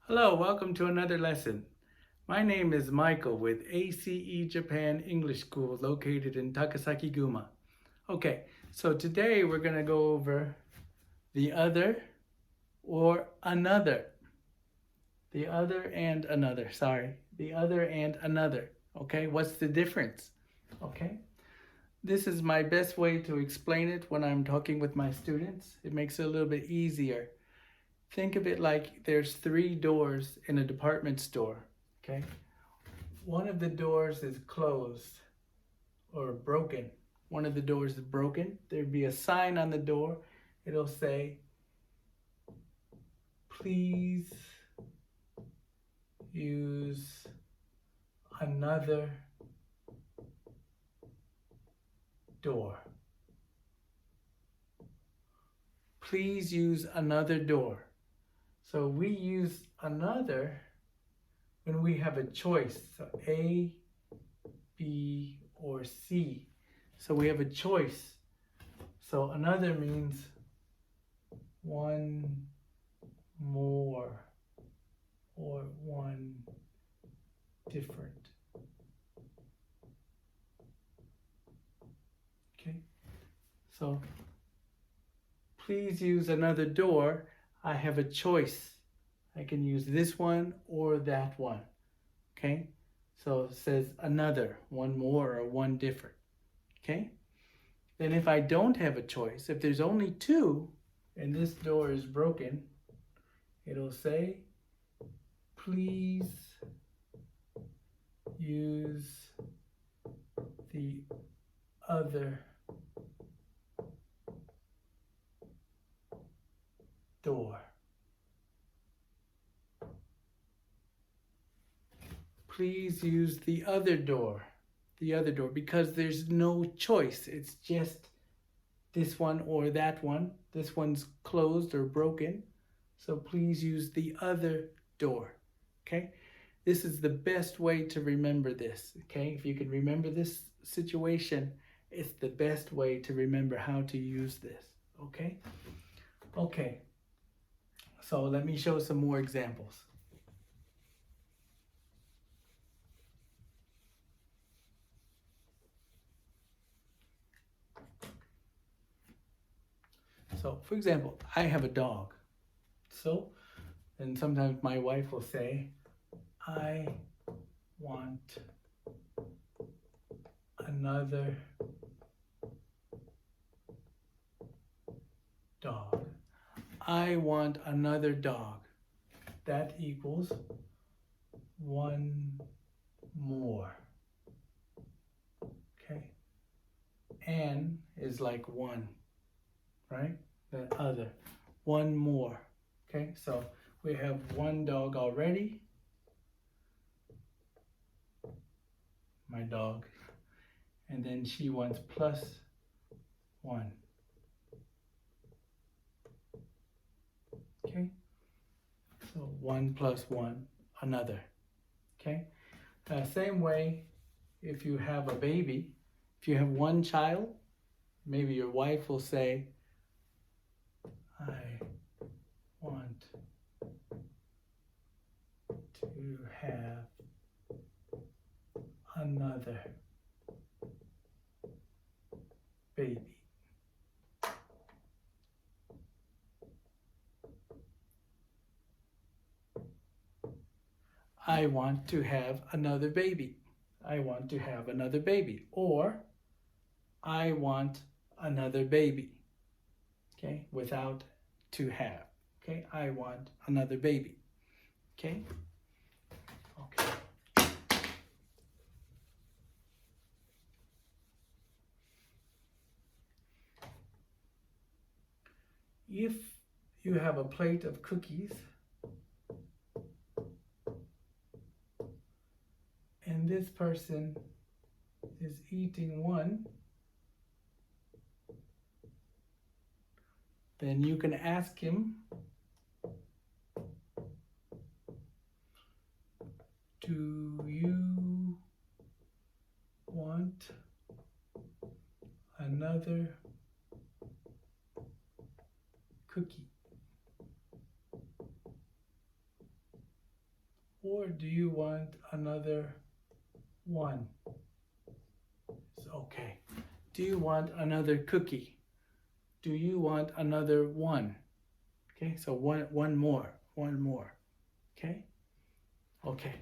Hello, welcome to another lesson. My name is Michael with ACE Japan English School located in Takasaki, Guma. Okay, so today we're going to go over the other or another. The other and another, The other and another. Okay, what's the difference? Okay, this is my best way to explain it when I'm talking with my students. It makes it a little bit easier. Think of it like there's 3 doors in a department store, okay? One of the doors is closed or broken. One of the doors is broken. There'd be a sign on the door. It'll say, please use another door. Please use another door. So we use another when we have a choice. So A, B, or C. So we have a choice. So another means one more or one different. Okay? So please use another door. I have a choice. I can use this one or that one. Okay? So it says another, one more or one different. Okay? Then if I don't have a choice, if there's only 2 and this door is broken, it'll say, please use the other door. Please use the other door. The other door, because there's no choice. It's just this one or that one. This one's closed or broken. So please use the other door. Okay? This is the best way to remember this. Okay? If you can remember this situation, it's the best way to remember how to use this. Okay? Okay. So let me show some more examples. So for example, I have a dog. So, and sometimes my wife will say, I want another dog. I want another dog. That equals one more. Okay. An is like one, right? The other. One more. Okay, so we have one dog already. My dog. And then she wants plus 1. Okay, so 1 plus 1, another. Okay, same way if you have a baby, if you have one child, maybe your wife will say, I want to have another baby. I want to have another baby. I want to have another baby. Or I want another baby. Okay, without to have. Okay, I want another baby. Okay? Okay. If you have a plate of cookies and this person is eating one, then you can ask him, do you want another cookie? or do you want another one? It's okay. Do you want another cookie? Do you want another one? Okay, so one more. Okay? Okay.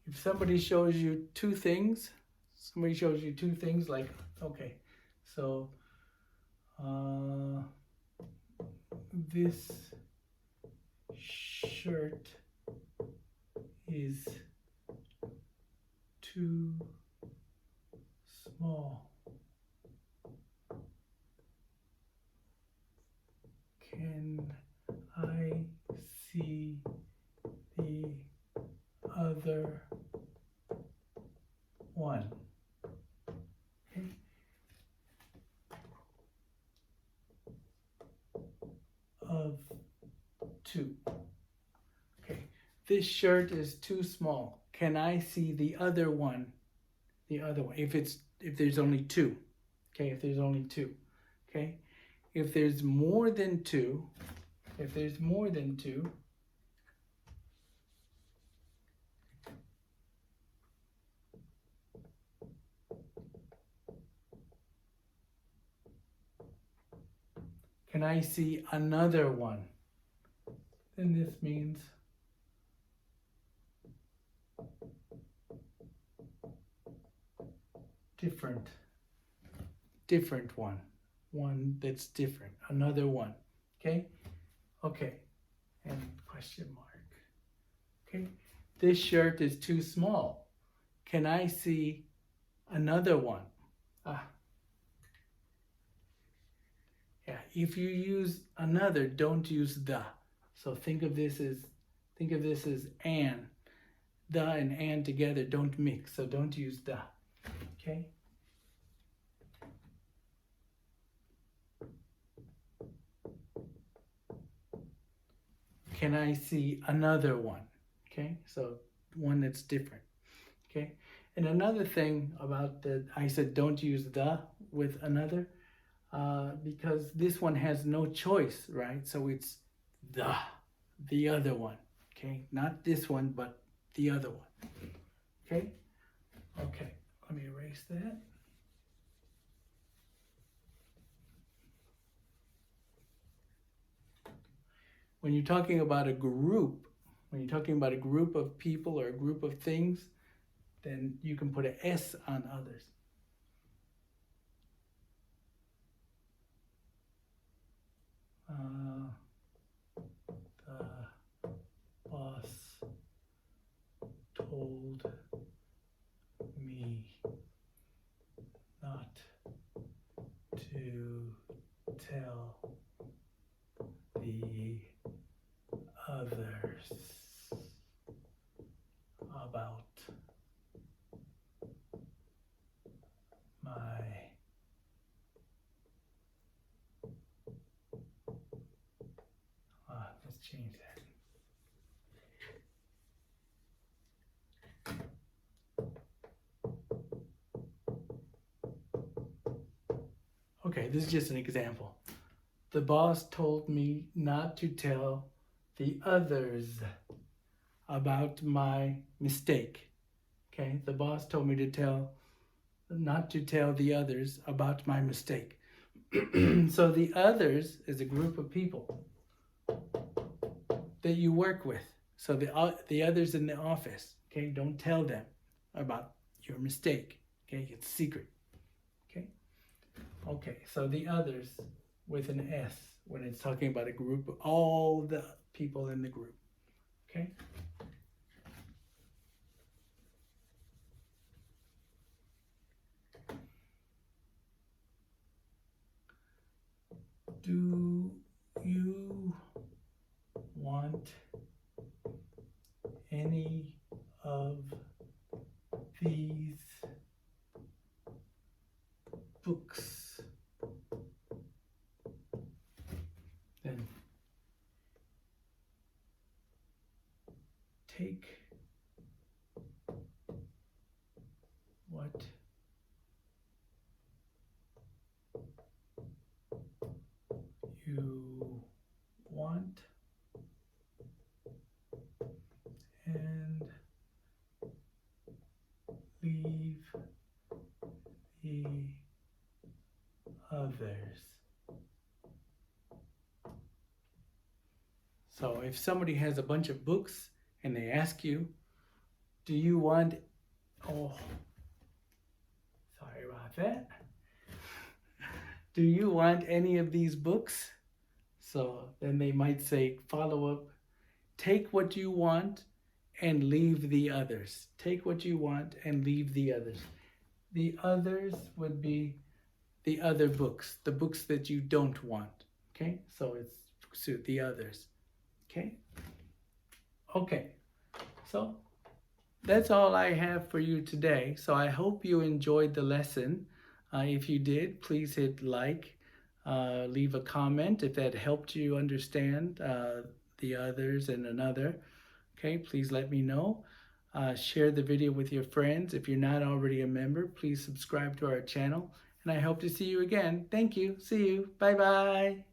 If somebody shows you two things, like, okay, so this shirt is too small. Can I see the other one? Okay. Of two. Okay. This shirt is too small. Can I see the other one? The other one. If there's only two. Okay, if there's only two. Okay. If there's more than two, can I see another one? Then this means different one that's different, another one. Okay, and question mark. Okay, this shirt is too small. Can I see another one? Yeah, if you use another, don't use the. So think of this as and. The and and together don't mix, so don't use the. Okay? Can I see another one? Okay, so one that's different. Okay, and another thing about I said don't use the with another, because this one has no choice, right? So it's the other one. Okay, not this one, but the other one. Okay, let me erase that. When you're talking about a group, of people or a group of things, then you can put an S on others. The boss told me not to tell the others about my let's change that. Okay, this is just an example. The boss told me not to tell the others about my mistake. Okay, the boss told me not to tell the others about my mistake. So the others is a group of people that you work with. So the others in the office, okay, don't tell them about your mistake. Okay, it's secret. Okay, so the others with an S when it's talking about a group, all the people in the group. Okay? Do you want any of these books? Then take what you want and leave the others. So if somebody has a bunch of books and they ask you, do you want, oh, sorry about that. Do you want any of these books? So then they might say, follow up, take what you want and leave the others. Take what you want and leave the others. The others would be the other books, the books that you don't want. Okay, so it's the others. Okay. Okay. So that's all I have for you today. So I hope you enjoyed the lesson. If you did, please hit like, leave a comment if that helped you understand the others and another. Okay, please let me know. Share the video with your friends. If you're not already a member, please subscribe to our channel. And I hope to see you again. Thank you. See you. Bye-bye.